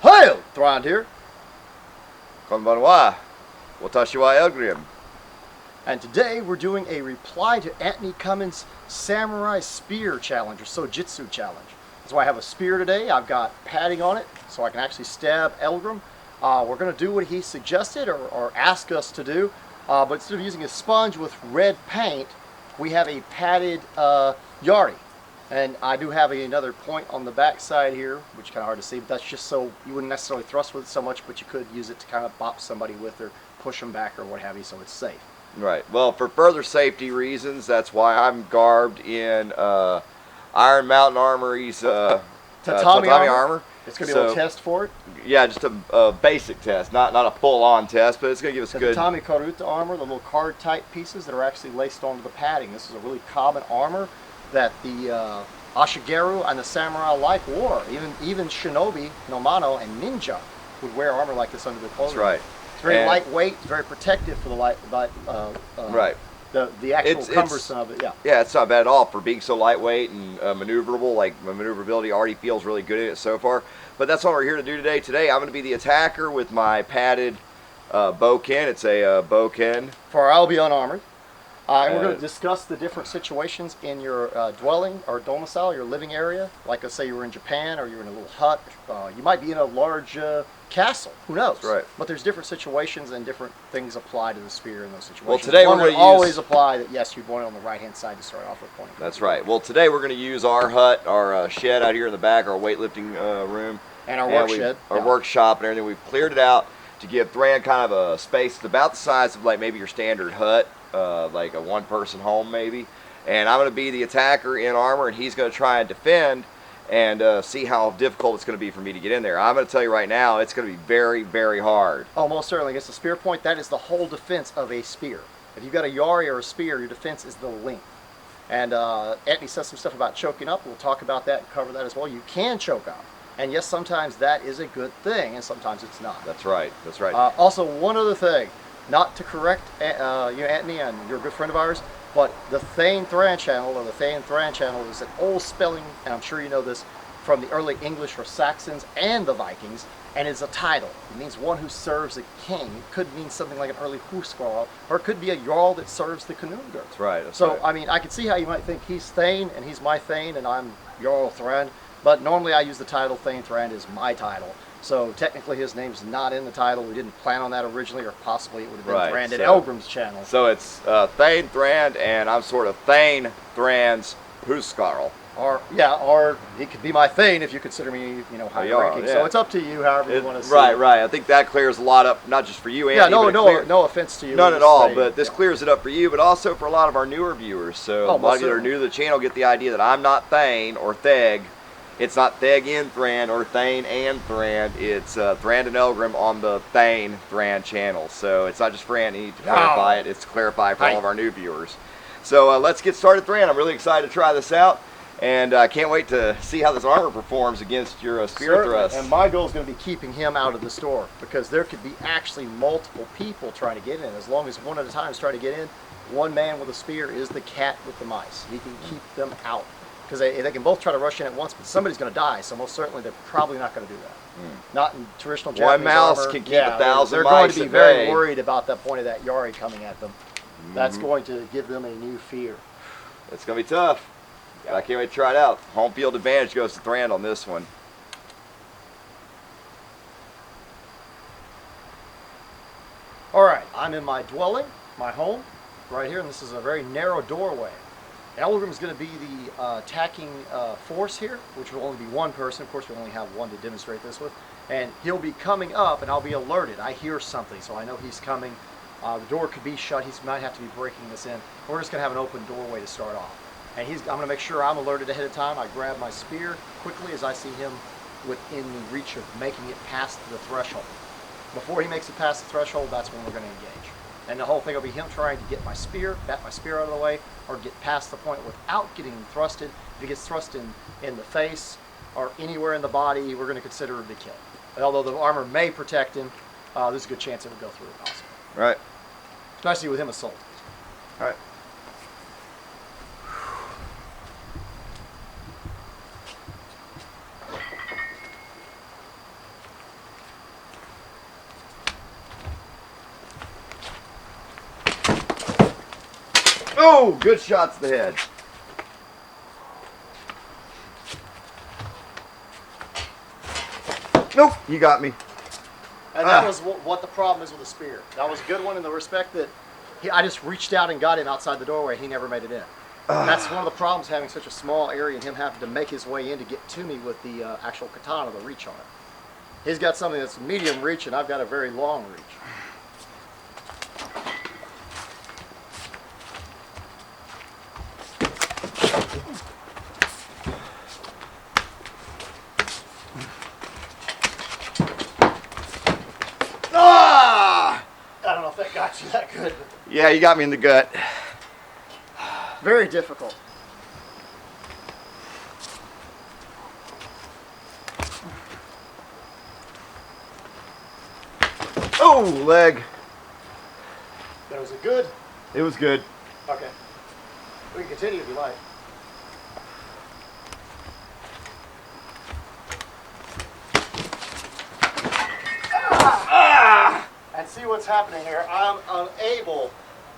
Hail, Thrond here. Konbanwa. Watashi wa Elgrim. And today we're doing a reply to Anthony Cummins' Samurai Spear Challenge, or Sojitsu Challenge. That's why I have a spear today. I've got padding on it, so I can actually stab Elgrim. We're going to do what he suggested or asked us to do, but instead of using a sponge with red paint, we have a padded yari. And I do have another point on the back side here, which is kind of hard to see, but that's just so you wouldn't necessarily thrust with it so much, but you could use it to kind of bop somebody with or push them back or what have you, so it's safe. Right. Well, for further safety reasons, that's why I'm garbed in Iron Mountain Armory's tatami armor. It's going to be a little test for it. Yeah, just a basic test, not a full-on test, but it's going to give us good. Tatami Karuta armor, the little card-type pieces that are actually laced onto the padding. This is a really common armor that the Ashigaru and the samurai alike wore. Even shinobi, nomano, and ninja would wear armor like this under their clothing. That's right. It's very lightweight. It's very protective for the right. The actual cumbersome of it. Yeah. Yeah, it's not bad at all for being so lightweight and maneuverable. Like my maneuverability already feels really good in it so far. But that's what we're here to do today. Today I'm going to be the attacker with my padded boken. It's a boken. For I'll be unarmored. And we're going to discuss the different situations in your dwelling or domicile, your living area. Like let's say you were in Japan or you're in a little hut. You might be in a large castle. Who knows? That's right. But there's different situations and different things apply to the spear in those situations. Well, today One we're going would to always apply that yes, you'd want it on the right-hand side to start off with pointing. That's right. Well, today we're going to use our hut, our shed out here in the back, our weightlifting room. And our work shed. Our workshop and everything. We've cleared it out to give Thran kind of a space that's about the size of like maybe your standard hut. Like a one-person home maybe, and I'm going to be the attacker in armor, and he's going to try and defend and see how difficult it's going to be for me to get in there. I'm going to tell you right now, it's going to be very, very hard. Oh, most certainly. Against the spear point, that is the whole defense of a spear. If you've got a yari or a spear, your defense is the length. And Anthony says some stuff about choking up. We'll talk about that and cover that as well. You can choke up. And yes, sometimes that is a good thing, and sometimes it's not. That's right. That's right. Also, one other thing. Not to correct you, Anthony, and you're a good friend of ours, but the Thane Thran channel, or the Thane Thran channel, is an old spelling, and I'm sure you know this, from the early English or Saxons and the Vikings, and it's a title. It means one who serves a king. It could mean something like an early huskarl, or it could be a jarl that serves the Kanungar. That's right. That's so, right. I mean, I can see how you might think he's Thane, and he's my Thane, and I'm Jarl Thran, but normally I use the title Thane Thran is my title. So technically his name's not in the title. We didn't plan on that originally, or possibly it would have been Thran at Elgrim's channel. So it's Thane Thran, and I'm sort of Thane Thran's Huskarl. Or he could be my Thane if you consider me, high ranking. Yeah. So it's up to you, however you want to see it. Right. I think that clears a lot up, not just for you, Anthony. Yeah, no offense to you. None at all, but this clears it up for you, but also for a lot of our newer viewers. So a lot of you that are new to the channel get the idea that I'm not Thane or Theg. It's not Theg and Thran or Thane and Thran. It's Thran and Elgrim on the Thane Thran channel. So it's not just for Anthony to clarify it. It's to clarify for all of our new viewers. So let's get started, Thran. I'm really excited to try this out. And I can't wait to see how this armor performs against your spear thrust. And my goal is going to be keeping him out of the store, because there could be actually multiple people trying to get in. As long as one at a time is trying to get in, one man with a spear is the cat with the mice. He can keep them out. Because they can both try to rush in at once, but somebody's going to die, so most certainly they're probably not going to do that. Not in traditional Japanese One mouse armor. can keep 1,000 They're mice going to be very bay. worried about that point of that yari coming at them. That's going to give them a new fear. It's going to be tough. I can't wait to try it out. Home field advantage goes to Thran on this one. All right, I'm in my dwelling, my home, right here, and this is a very narrow doorway. Elgrim's going to be the attacking force here, which will only be one person. Of course, we only have one to demonstrate this with. And he'll be coming up, and I'll be alerted. I hear something, so I know he's coming. The door could be shut. He might have to be breaking this in. We're just going to have an open doorway to start off. And I'm going to make sure I'm alerted ahead of time. I grab my spear quickly as I see him within the reach of making it past the threshold. Before he makes it past the threshold, that's when we're going to engage. And the whole thing will be him trying to get my spear, bat my spear out of the way, or get past the point without getting thrusted. If he gets thrust in the face or anywhere in the body, we're going to consider it a kill. Although the armor may protect him, there's a good chance it would go through it also. Right. Especially with him assaulted. All right. Oh, good shots to the head. Nope, you got me. And that was what the problem is with the spear. That was a good one in the respect that I just reached out and got him outside the doorway. He never made it in. That's one of the problems having such a small area and him having to make his way in to get to me with the actual katana, the reach on it. He's got something that's medium reach and I've got a very long reach. I don't know if that got you that good. Yeah, you got me in the gut. Very difficult. Oh, leg. That was it good? It was good. Okay. We can continue if you like. And see what's happening here. I'm unable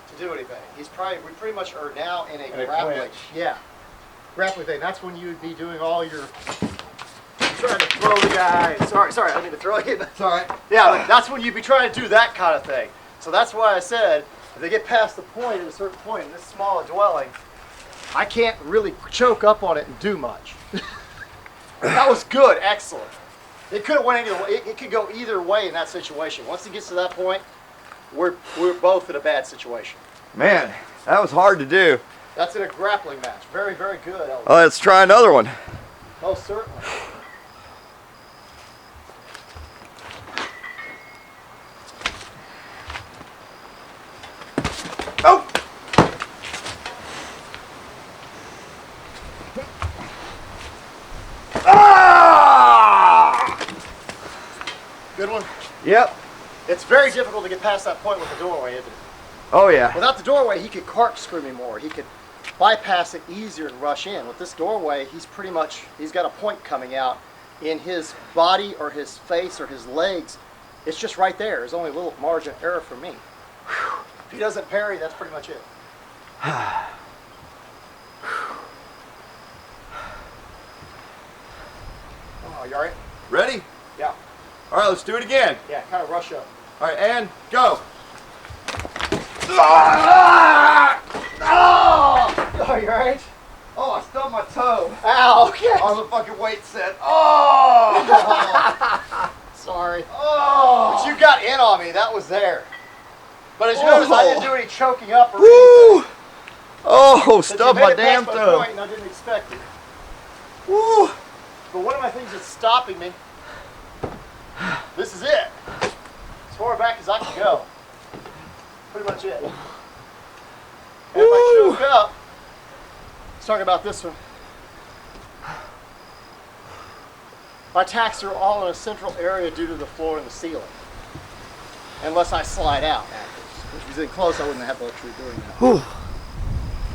to do anything. We pretty much are now in a grappling. clinch. Yeah. Grappling thing. That's when you would be doing all your trying to throw the guy. Sorry, I didn't mean to throw you. It's all right. Yeah, that's when you'd be trying to do that kind of thing. So that's why I said, if they get past the point, at a certain point in this small a dwelling, I can't really choke up on it and do much. That was good, excellent. It could have went either way. It could go either way in that situation. Once it gets to that point, we're both in a bad situation. Man, that was hard to do. That's in a grappling match. Very, very good, Elvis. Let's try another one. Most certainly. Oh! Ah! Good one. Yep. It's very difficult to get past that point with the doorway, isn't it? Oh yeah. Without the doorway, he could corkscrew me more. He could bypass it easier and rush in. With this doorway, he's got a point coming out in his body or his face or his legs. It's just right there. There's only a little margin of error for me. If he doesn't parry, that's pretty much it. Oh, you all right? Ready? Yeah. All right, let's do it again. Yeah, kind of rush up. All right, and go. Oh! Are you all right? Oh, I stubbed my toe Ow, okay. on the fucking weight set. Oh! Sorry. Oh! But you got in on me. That was there. But as you notice, I didn't do any choking up or Woo! anything. Oh, Since stubbed you made my it damn past my toe. point and I didn't expect it. Woo! But one of my things that's stopping me, this is it. As far back as I can go. Pretty much it. And if I choke up, let's talk about this one. My attacks are all in a central area due to the floor and the ceiling. Unless I slide out afterwards. If he was in close, I wouldn't have the luxury of doing that. Whew.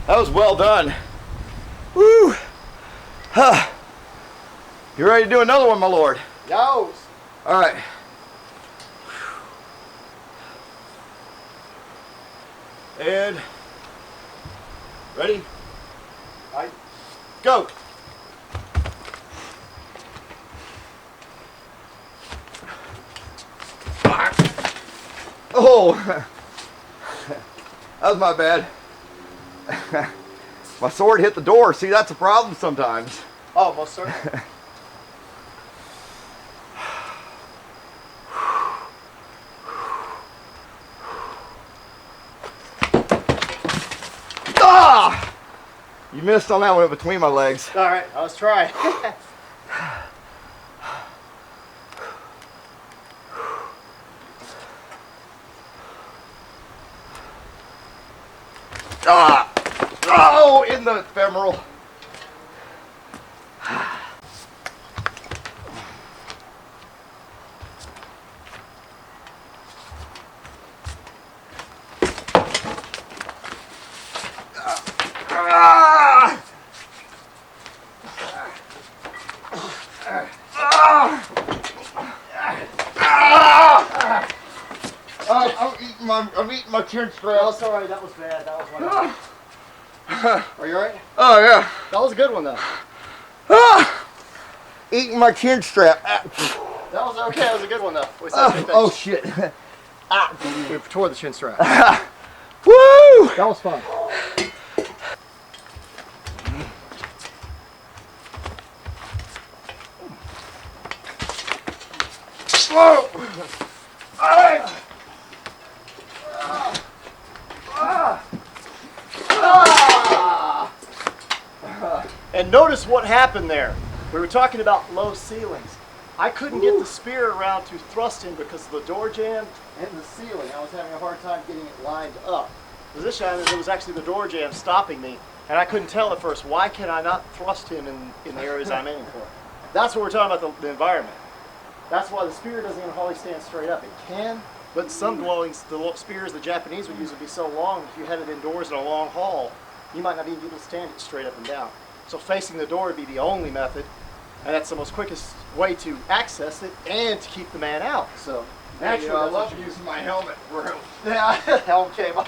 That was well done. Woo! Huh. You ready to do another one, my lord? Yo's. All right. And ready? Right. Go. Oh, that was my bad. My sword hit the door. See, that's a problem sometimes. Oh, most certainly. Ah! You missed on that one between my legs. All right, I was trying. Ah! Oh, in the femoral. I'm eating my chin strap. Oh, sorry, that was bad. That was one. Are you alright? Oh yeah. That was a good one though. Ah, eating my chin strap. That was okay. That was a good one though. Oh shit. We tore the chin strap. Woo! That was fun. Whoa! And notice what happened there. We were talking about low ceilings. I couldn't get the spear around to thrust in because of the door jamb and the ceiling. I was having a hard time getting it lined up. This time it was actually the door jamb stopping me, and I couldn't tell at first, why can I not thrust him in the areas I'm aiming for? That's what we're talking about, the environment. That's why the spear doesn't even hardly stand straight up. It can, but some dwellings, the spears the Japanese would use would be so long, if you had it indoors in a long hall, you might not even be able to stand it straight up and down. So facing the door would be the only method, and that's the most quickest way to access it and to keep the man out. So naturally, I love using my helmet. Yeah, helm came up.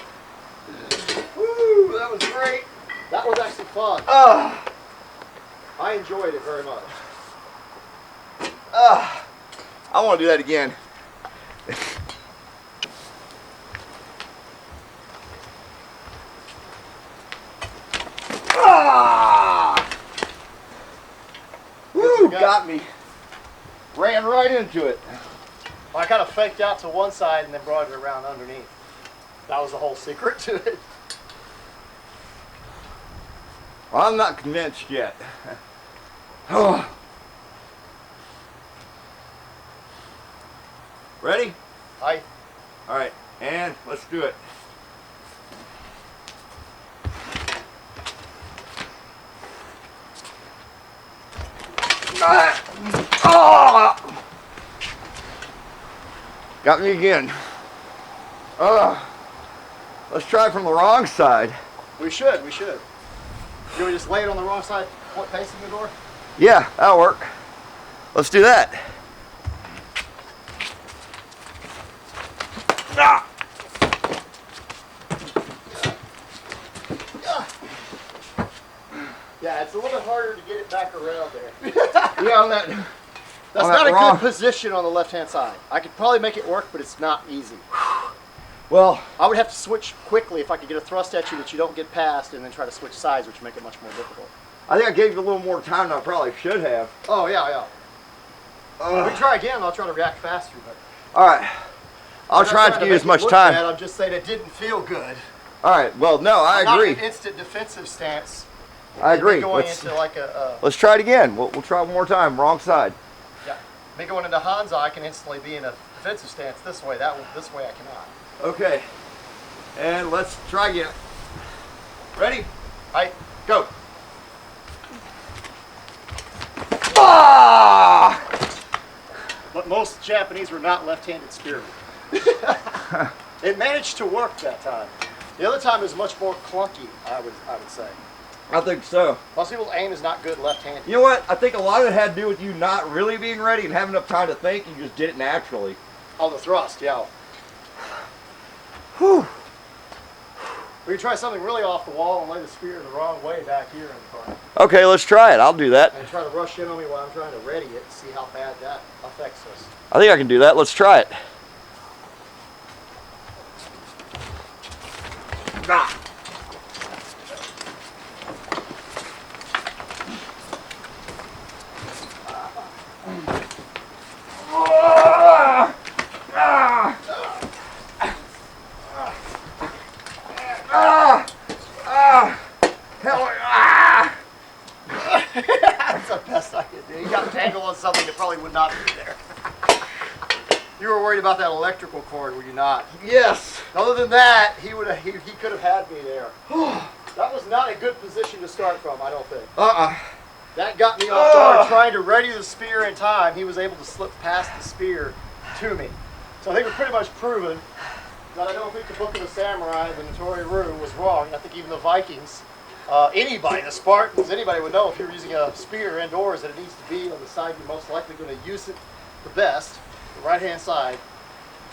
Woo! That was great. That was actually fun. I enjoyed it very much. I want to do that again. Woo! Got me. Ran right into it. I kind of faked out to one side and then brought it around underneath. That was the whole secret to it. Well, I'm not convinced yet. Ready? Aye. All right, and let's do it. Got me again. Let's try from the wrong side. We should. You want to just lay it on the wrong side, facing the door? Yeah, that'll work. Let's do that. Yeah, it's a little bit harder to get it back around there. Yeah, on that. That's not a good position on the left-hand side. I could probably make it work, but it's not easy. Well, I would have to switch quickly if I could get a thrust at you that you don't get past, and then try to switch sides, which would make it much more difficult. I think I gave you a little more time than I probably should have. Oh, yeah. We can try again, I'll try to react faster. But all right. I'll try to give you as much time. Bad, I'm just saying it didn't feel good. All right. Well, no, I agree. Not an instant defensive stance. I agree. Going into like a, let's try it again. We'll try one more time. Wrong side. Yeah. Me going into Hanzo, I can instantly be in a defensive stance this way. This way I cannot. Okay. And let's try again. Ready? Aye. Go. Ah! But most Japanese were not left-handed spearmen. It managed to work that time. The other time is much more clunky, I would say. I think so. Most people's aim is not good left-handed. You know what? I think a lot of it had to do with you not really being ready and having enough time to think. You just did it naturally. Oh, the thrust, yeah. Whew. We can try something really off the wall and lay the spear the wrong way back here in the front. Okay, let's try it. I'll do that. And try to rush in on me while I'm trying to ready it to see how bad that affects us. I think I can do that. Let's try it. Ah. That's the best I could do. You got tangled on something that probably would not be there. You were worried about that electrical cord, were you not? Yes. Other than that, he could have had me there. That was not a good position to start from, I don't think. That got me off guard. Trying to ready the spear in time, he was able to slip past the spear to me. So I think we're pretty much proven that I don't think the Book of the Samurai, the Notori-Ru, was wrong. I think even the Vikings, anybody, the Spartans, anybody would know if you're using a spear indoors that it needs to be on the side you're most likely going to use it the best, the right-hand side,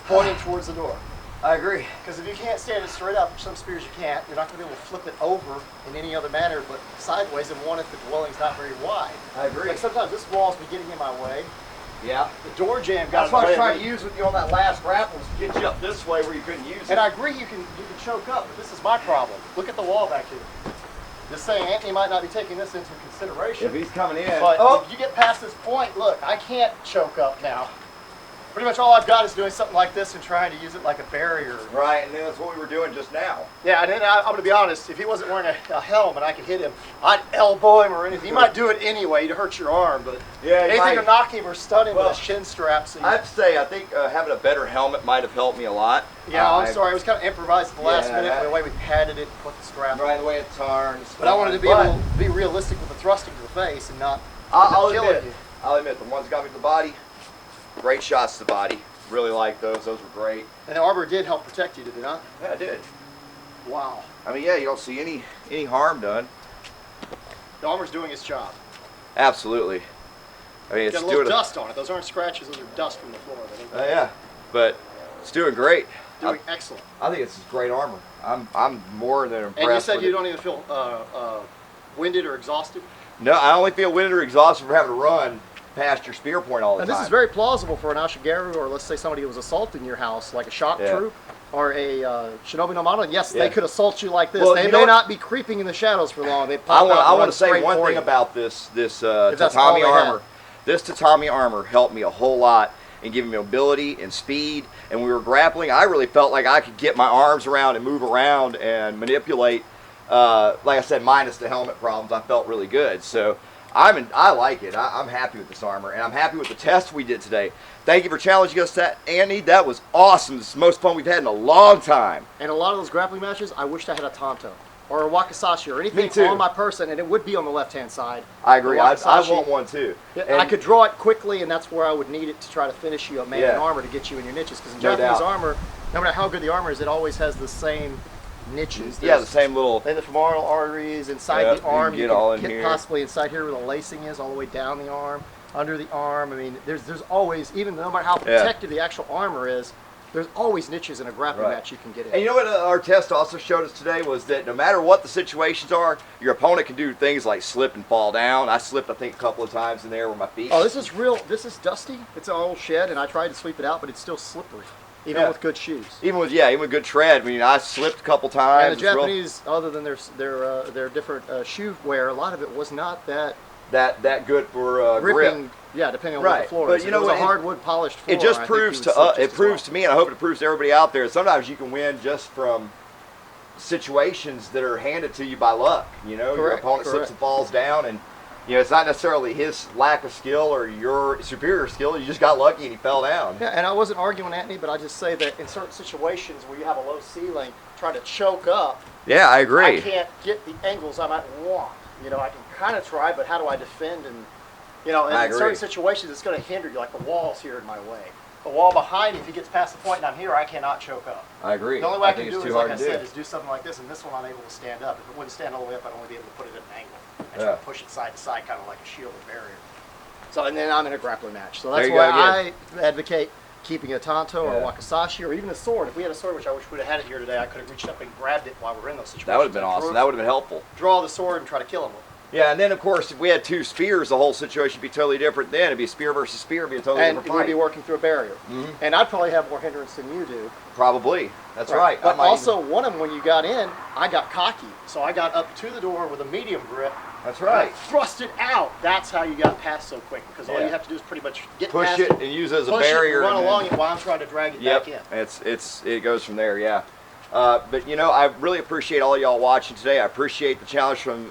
pointing towards the door. I agree. Because if you can't stand it straight up, which some spears you can't, you're not going to be able to flip it over in any other manner but sideways, and one if the dwelling's not very wide. I agree. Like sometimes this wall's been getting in my way. Yeah. The door jamb got That's what I was in the way trying to use with you on that last grapple, was to get you up this way where you couldn't use it. And I agree you can choke up, but this is my problem. Look at the wall back here. Just saying, Anthony might not be taking this into consideration. If he's coming in. But if you get past this point, look, I can't choke up now. Pretty much all I've got is doing something like this and trying to use it like a barrier. Right, and then that's what we were doing just now. Yeah, and then I'm going to be honest, if he wasn't wearing a helmet and I could hit him, I'd elbow him or anything. He might do it anyway to hurt your arm, but yeah, anything to knock him or stun him with a shin strap. So I'd say I think having a better helmet might have helped me a lot. Yeah, I'm sorry, it was kind of improvised at the last minute, the way we padded it and put the strap right, the way it turns. But I wanted to be able to be realistic with the thrusting to the face and not killing you. I'll admit, the ones got me to the body, great shots to the body. Really like those. Those were great. And the armor did help protect you, did it not? Yeah, it did. Wow. I mean, yeah, you don't see any harm done. The armor's doing its job. Absolutely. I mean, it's got a little dust on it. Those aren't scratches. Those are dust from the floor. Yeah, but it's doing great. Doing excellent. I think it's great armor. I'm more than impressed. And you said you don't even feel winded or exhausted? No, I only feel winded or exhausted from having to run past your spear point all the time. This is very plausible for an Ashigaru, or let's say somebody who was assaulting your house, like a shock troop or a Shinobi no Mano. Yes, they could assault you like this. Well, they may not be creeping in the shadows for long. They pop out. I want to say one thing about this tatami armor. This tatami armor helped me a whole lot in giving me mobility and speed. And when we were grappling, I really felt like I could get my arms around and move around and manipulate. Like I said, minus the helmet problems, I felt really good. So I like it. I'm happy with this armor, and I'm happy with the test we did today. Thank you for challenging us, Andy. That was awesome. This is the most fun we've had in a long time. And a lot of those grappling matches, I wished I had a Tanto or a Wakizashi or anything on my person, and it would be on the left-hand side. I agree. I want one too. Yeah, I could draw it quickly, and that's where I would need it to try to finish you a man in armor to get you in your niches. Because in Japanese armor, no matter how good the armor is, it always has the same niches. The same little. And the femoral arteries inside the arm. You can hit possibly inside here where the lacing is, all the way down the arm, under the arm. I mean, there's always, even no matter how protected the actual armor is, there's always niches in a grappling match you can get in. And you know what our test also showed us today was that no matter what the situations are, your opponent can do things like slip and fall down. I slipped, I think, a couple of times in there with my feet. Oh, this is real. This is dusty. It's an old shed, and I tried to sweep it out, but it's still slippery. Even with good shoes. Even with good tread. I mean, I slipped a couple times. And the Japanese, other than their different shoe wear, a lot of it was not that good for grip. Yeah, depending on what the floor is. But you know, it was a hardwood polished floor. It just proves to me, and I hope it proves to everybody out there, sometimes you can win just from situations that are handed to you by luck. You know, your opponent slips and falls down, and you know, it's not necessarily his lack of skill or your superior skill. You just got lucky and he fell down. Yeah, and I wasn't arguing, Anthony, but I just say that in certain situations where you have a low ceiling, trying to choke up. Yeah, I agree. I can't get the angles I might want. You know, I can kind of try, but how do I defend? And you know, in certain situations, it's going to hinder you. Like the wall's here in my way. The wall behind me, if he gets past the point and I'm here, I cannot choke up. I agree. The only way I can do it, like I said, is do something like this, and this one I'm able to stand up. If it wouldn't stand all the way up, I'd only be able to put it at an angle. I try to push it side to side, kind of like a shield or barrier. So, and then I'm in a grappling match. So that's why I advocate keeping a Tanto or a Wakizashi or even a sword. If we had a sword, which I wish we'd have had it here today, I could have reached up and grabbed it while we're in those situations. That would have been awesome. That would have been helpful. Draw the sword and try to kill him with it. Yeah, and then of course, if we had two spears, the whole situation would be totally different. Then it'd be spear versus spear, it'd be a totally different fight. And we'd be working through a barrier. And I'd probably have more hindrance than you do. Probably. That's right. But also, one of them, when you got in, I got cocky. So I got up to the door with a medium grip. That's right. Thrust it out. That's how you got past so quick. Because all you have to do is pretty much get past it. Push it and use it as a barrier. Run along it while I'm trying to drag it back in. It goes from there, yeah. But you know, I really appreciate all y'all watching today. I appreciate the challenge from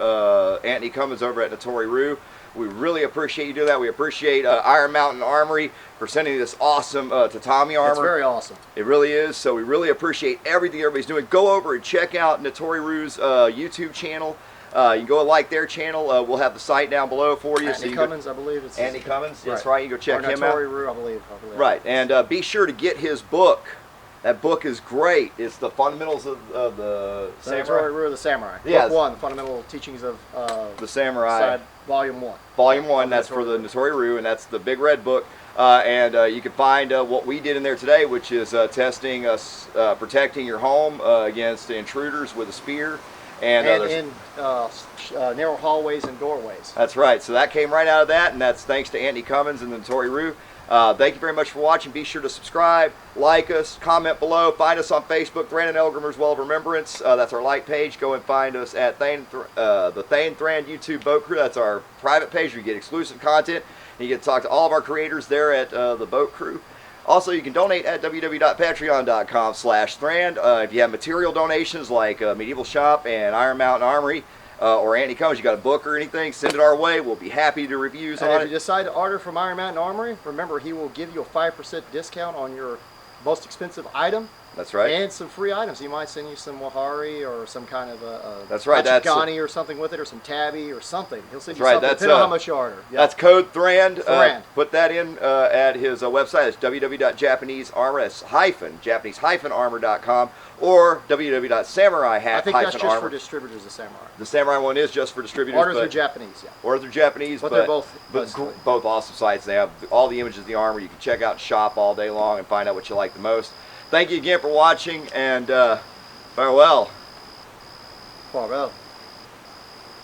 Anthony Cummins over at Notori-Ryu. We really appreciate you doing that. We appreciate Iron Mountain Armory for sending this awesome tatami armor. It's very awesome. It really is. So we really appreciate everything everybody's doing. Go over and check out Notori-Ryu's YouTube channel. You can go and like their channel. We'll have the site down below for you. Anthony Cummins, I believe. It's Anthony Cummins. That's right. You go check him out. Notori-Ryu, I believe. Right. And be sure to get his book. That book is great. It's the fundamentals of the samurai. Notori-Ryu of the Samurai. Yeah. Book 1, the fundamental teachings of the samurai. Volume 1. Volume 1. That's for the Notori-Ryu, and that's the big red book. And you can find what we did in there today, which is testing us, protecting your home against intruders with a spear. And in narrow hallways and doorways. That's right. So that came right out of that, and that's thanks to Anthony Cummins and the Tori Roo. Thank you very much for watching. Be sure to subscribe, like us, comment below. Find us on Facebook, Thran and Eldgrimmer's Well of Remembrance. That's our like page. Go and find us at the Thane Thran YouTube Boat Crew. That's our private page where you get exclusive content. And you get to talk to all of our creators there at the Boat Crew. Also, you can donate at www.patreon.com/Thran. If you have material donations like Medieval Shop and Iron Mountain Armory, or Anthony Cummins, you got a book or anything, send it our way. We'll be happy to reviews on it. And if you decide to order from Iron Mountain Armory, remember he will give you a 5% discount on your most expensive item. That's right. And some free items. He might send you some Wahari or some kind of a that's right. Achikani or something with it, or some tabby or something. He'll send you right. something depending on how much you order. Yep. That's code Thran. Thran. Put that in at his website. It's www.japanese-armor.com or www.samurai-armor. I think that's just for distributors of Samurai. The Samurai one is just for distributors. Orders are Japanese, yeah. Orders are Japanese, but they're both awesome sites. They have all the images of the armor. You can check out and shop all day long and find out what you like the most. Thank you again for watching, and farewell. Farewell.